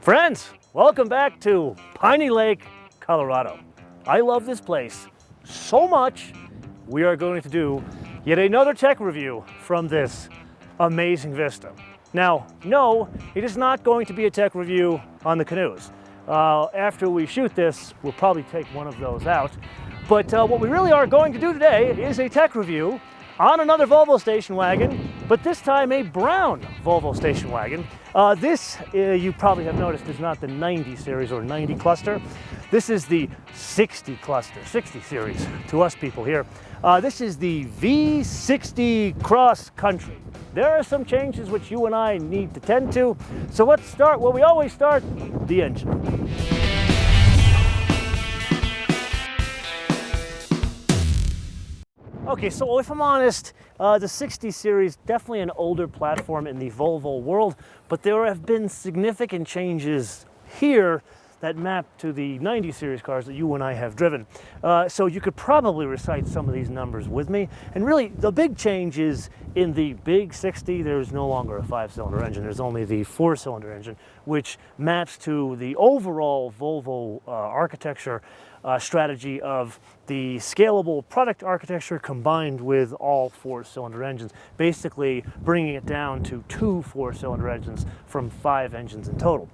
Friends, welcome back to Piney Lake, Colorado. I love this place so much, we are going to do yet another tech review from this amazing Vista. Now, no, it is not going to be a tech review on the canoes. After we shoot this, we'll probably take one of those out. But what we really are going to do today is a tech review on another Volvo station wagon, but this time a brown Volvo station wagon. This, you probably have noticed, is not the 90 series or 90 cluster. This is the 60 cluster, 60 series to us people here. This is the V60 Cross Country. There are some changes which you and I need to tend to. So let's start where we always start, the engine. Okay, so if I'm honest, the 60 series, definitely an older platform in the Volvo world, but there have been significant changes here that map to the 90 series cars that you and I have driven. So you could probably recite some of these numbers with me. And really, the big change is in the big 60, there's no longer a 5-cylinder engine. There's only the 4-cylinder engine, which maps to the overall Volvo architecture strategy of the scalable product architecture combined with all 4-cylinder engines, basically bringing it down to 2 4-cylinder engines from 5 engines in total.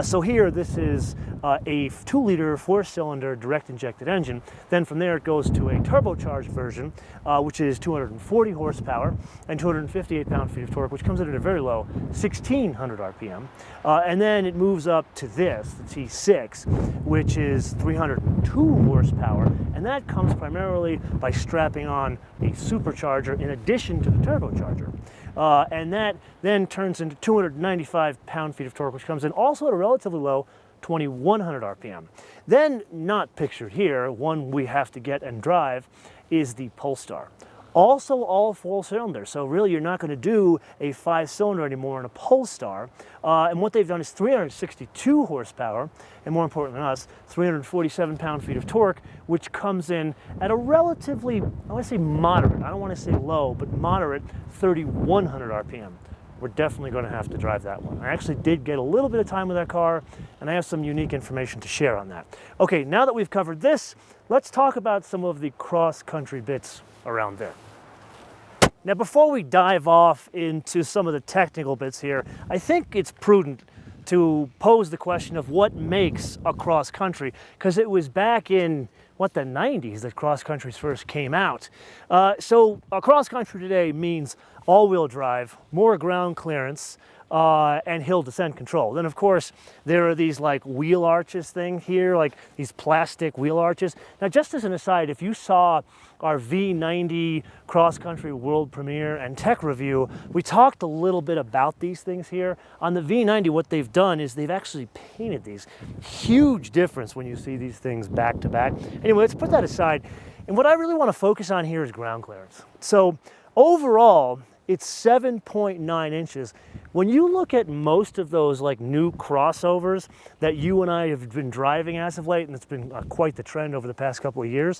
So here, this is a 2-liter 4-cylinder direct injected engine. Then from there it goes to a turbocharged version, which is 240 horsepower and 258 pound-feet of torque, which comes in at a very low 1600 RPM. And then it moves up to this, the T6, which is 302 horsepower, and that comes primarily by strapping on a supercharger in addition to the turbocharger. And that then turns into 295 pound-feet of torque, which comes in also at a relatively low 2100 RPM. Then, not pictured here, one we have to get and drive, is the Polestar. Also all 4-cylinder, so really you're not going to do a 5-cylinder anymore in a Polestar. And what they've done is 362 horsepower, and more important than us, 347 pound-feet of torque, which comes in at a relatively, I want to say moderate, I don't want to say low, but moderate 3100 RPM. We're definitely going to have to drive that one. I actually did get a little bit of time with that car, and I have some unique information to share on that. Okay, now that we've covered this, let's talk about some of the cross-country bits around there. Now, before we dive off into some of the technical bits here, I think it's prudent to pose the question of what makes a cross-country, because it was back in, what, the 90s that cross-countries first came out. So a cross-country today means all-wheel drive, more ground clearance, and hill descent control. Then, of course, there are these like wheel arches thing here, like these plastic wheel arches. Now, just as an aside, if you saw our V90 Cross Country world premiere and tech review, we talked a little bit about these things here. On the V90, what they've done is they've actually painted these. Huge difference when you see these things back to back. Anyway, let's put that aside. And what I really want to focus on here is ground clearance. So overall, it's 7.9 inches. When you look at most of those like new crossovers that you and I have been driving as of late, and it's been quite the trend over the past couple of years,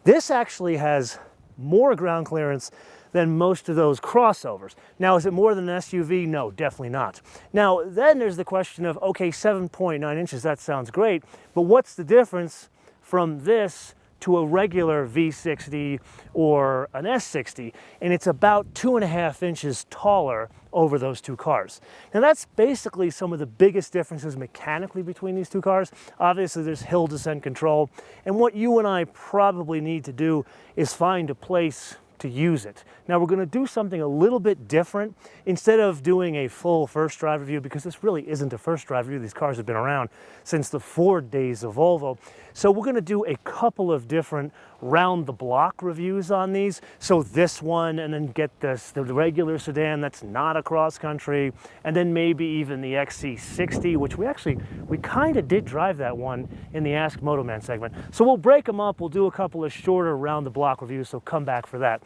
this actually has more ground clearance than most of those crossovers. Now, is it more than an SUV? No, definitely not. Now, then there's the question of, okay, 7.9 inches, that sounds great, but what's the difference from this to a regular V60 or an S60? And it's about 2.5 inches taller over those two cars. Now, that's basically some of the biggest differences mechanically between these two cars. Obviously, there's hill descent control, and what you and I probably need to do is find a place to use it. Now, we're going to do something a little bit different. Instead of doing a full first drive review, because this really isn't a first drive review, these cars have been around since the Ford days of Volvo. So we're going to do a couple of different round the block reviews on these. So this one, and then get this, the regular sedan that's not a cross country, and then maybe even the XC60, which we kind of did drive that one in the Ask MotoMan segment. So we'll break them up. We'll do a couple of shorter round the block reviews, so come back for that.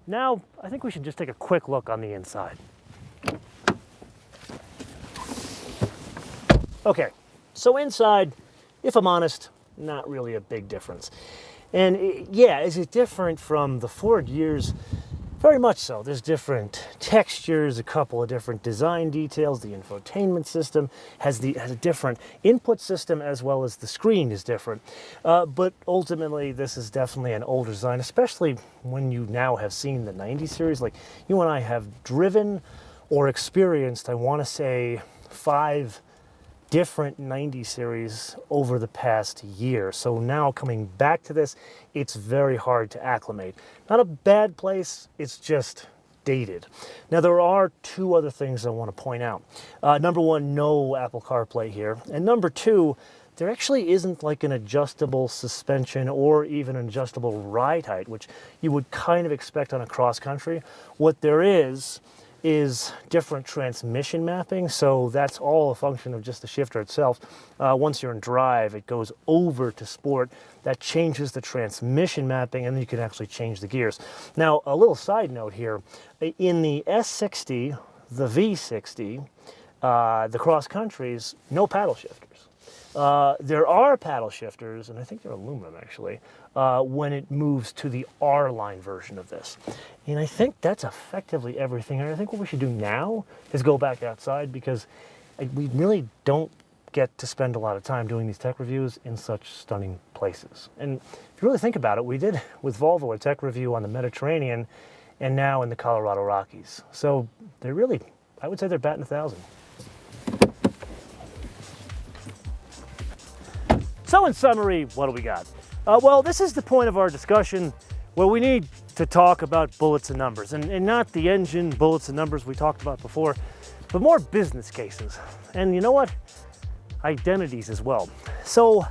Now, I think we should just take a quick look on the inside. Okay, so inside, if I'm honest, not really a big difference. And yeah, is it different from the Ford years? Very much so. There's different textures, a couple of different design details. The infotainment system has a different input system, as well as the screen is different. But ultimately, this is definitely an older design, especially when you now have seen the 90 series. Like, you and I have driven or experienced, I want to say, 5 different 90 series over the past year. So now coming back to this, it's very hard to acclimate. Not a bad place, it's just dated. Now there are 2 other things I want to point out. Number 1, no Apple CarPlay here. And number 2, there actually isn't like an adjustable suspension or even an adjustable ride height, which you would kind of expect on a cross country. What there is different transmission mapping, so that's all a function of just the shifter itself. Once you're in drive, it goes over to sport. That changes the transmission mapping, and then you can actually change the gears. Now, a little side note here, in the S60, the V60, the cross countries, no paddle shifters. There are paddle shifters, and I think they're aluminum actually, when it moves to the R-line version of this. And I think that's effectively everything. And I think what we should do now is go back outside, because we really don't get to spend a lot of time doing these tech reviews in such stunning places. And if you really think about it, we did with Volvo a tech review on the Mediterranean and now in the Colorado Rockies. So they're really, I would say they're batting 1,000. So in summary, what do we got? Well, this is the point of our discussion where we need to talk about bullets and numbers, and not the engine bullets and numbers we talked about before, but more business cases. And you know what? Identities as well. So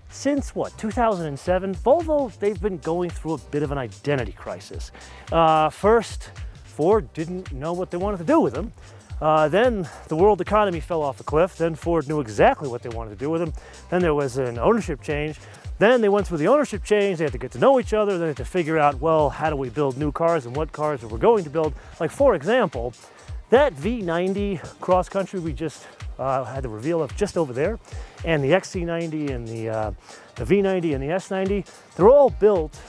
since what, 2007, Volvo, they've been going through a bit of an identity crisis. First, Ford didn't know what they wanted to do with them. Then the world economy fell off a cliff. Then Ford knew exactly what they wanted to do with them. Then there was an ownership change. Then they went through the ownership change. They had to get to know each other. They had to figure out, well, how do we build new cars and what cars we're going to build? Like, for example, that V90 Cross Country we just had the reveal of just over there, and the XC90 and the V90 and the S90, they're all built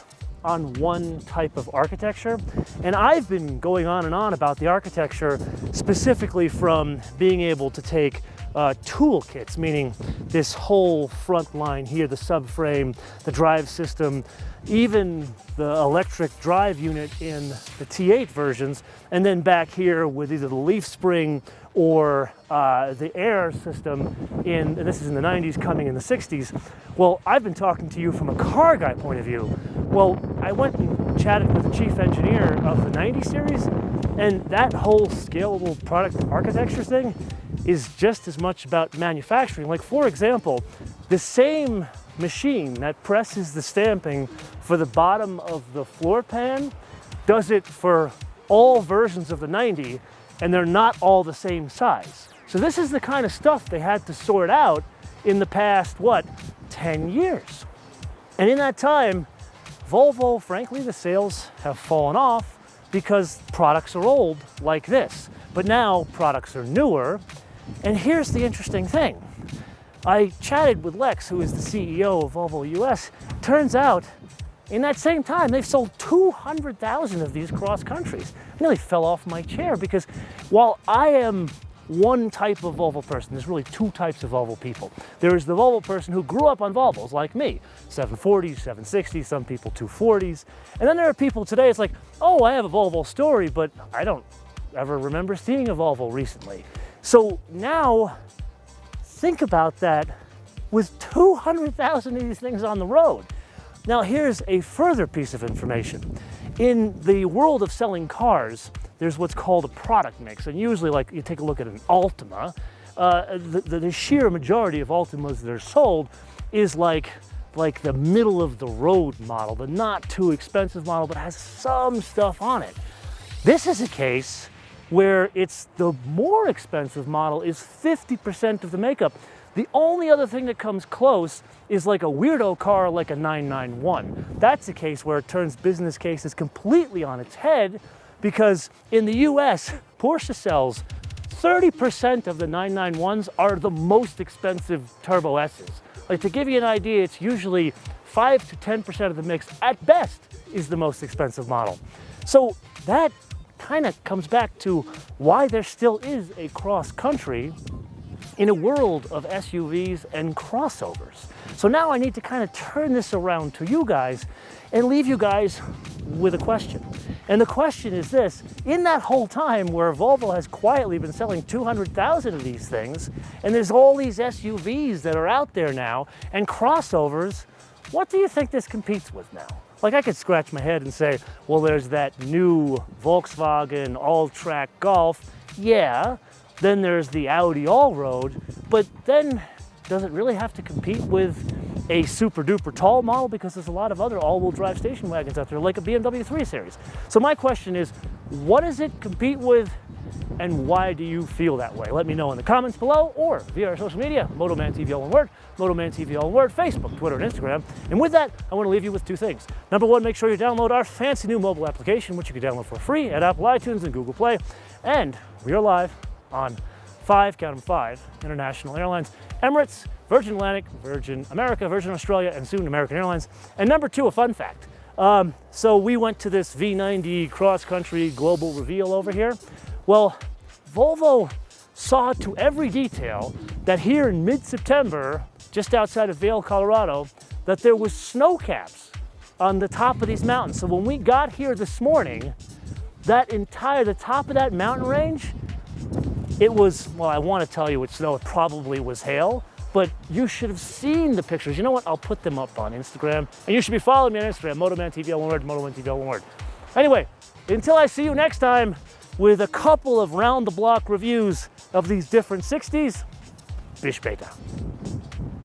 on one type of architecture. And I've been going on and on about the architecture, specifically from being able to take toolkits, meaning this whole front line here, the subframe, the drive system, even the electric drive unit in the T8 versions, and then back here with either the leaf spring or the air system and this is in the 90s, coming in the 60s. Well, I've been talking to you from a car guy point of view. Well, I went and chatted with the chief engineer of the 90 series, and that whole scalable product architecture thing is just as much about manufacturing. Like, for example, the same machine that presses the stamping for the bottom of the floor pan does it for all versions of the 90, and they're not all the same size. So this is the kind of stuff they had to sort out in the past, what, 10 years. And in that time, Volvo, frankly, the sales have fallen off because products are old like this. But now products are newer. And here's the interesting thing. I chatted with Lex, who is the CEO of Volvo US. Turns out, in that same time, they've sold 200,000 of these cross countries. I nearly fell off my chair, because while I am one type of Volvo person, there's really 2 types of Volvo people. There is the Volvo person who grew up on Volvos, like me, 740s, 760s, some people 240s. And then there are people today, it's like, oh, I have a Volvo story, but I don't ever remember seeing a Volvo recently. So now, think about that with 200,000 of these things on the road. Now here's a further piece of information. In the world of selling cars, there's what's called a product mix. And usually, like, you take a look at an Altima, the sheer majority of Altimas that are sold is like the middle of the road model, the not too expensive model, but has some stuff on it. This is a case where it's the more expensive model is 50% of the makeup. The only other thing that comes close is like a weirdo car like a 991. That's a case where it turns business cases completely on its head, because in the US, Porsche sells 30% of the 991s are the most expensive Turbo S's. Like, to give you an idea, it's usually 5 to 10% of the mix at best is the most expensive model. So that kind of comes back to why there still is a cross country in a world of SUVs and crossovers. So now I need to kind of turn this around to you guys and leave you guys with a question. And the question is this: in that whole time where Volvo has quietly been selling 200,000 of these things, and there's all these SUVs that are out there now and crossovers, what do you think this competes with now? Like, I could scratch my head and say, well, there's that new Volkswagen all-track Golf. Yeah, then there's the Audi all-road, but then does it really have to compete with a super-duper tall model? Because there's a lot of other all-wheel drive station wagons out there, like a BMW 3 Series. So my question is, what does it compete with, and why do you feel that way? Let me know in the comments below or via our social media, MotoManTV all one word, MotoManTV all one word, Facebook, Twitter, and Instagram. And with that, I want to leave you with two things. Number one, make sure you download our fancy new mobile application, which you can download for free at Apple iTunes and Google Play. And we are live on 5 international airlines: Emirates, Virgin Atlantic, Virgin America, Virgin Australia, and soon American Airlines. And number two, a fun fact. So we went to this V90 Cross Country global reveal over here. Well, Volvo saw to every detail that here in mid-September, just outside of Vail, Colorado, that there was snow caps on the top of these mountains. So when we got here this morning, the top of that mountain range, it was, well, I want to tell you it's snow, it probably was hail, but you should have seen the pictures. You know what? I'll put them up on Instagram, and you should be following me on Instagram, MotoManTV all one word, MotoManTV all one word. Anyway, until I see you next time with a couple of round-the-block reviews of these different 60s, bis später.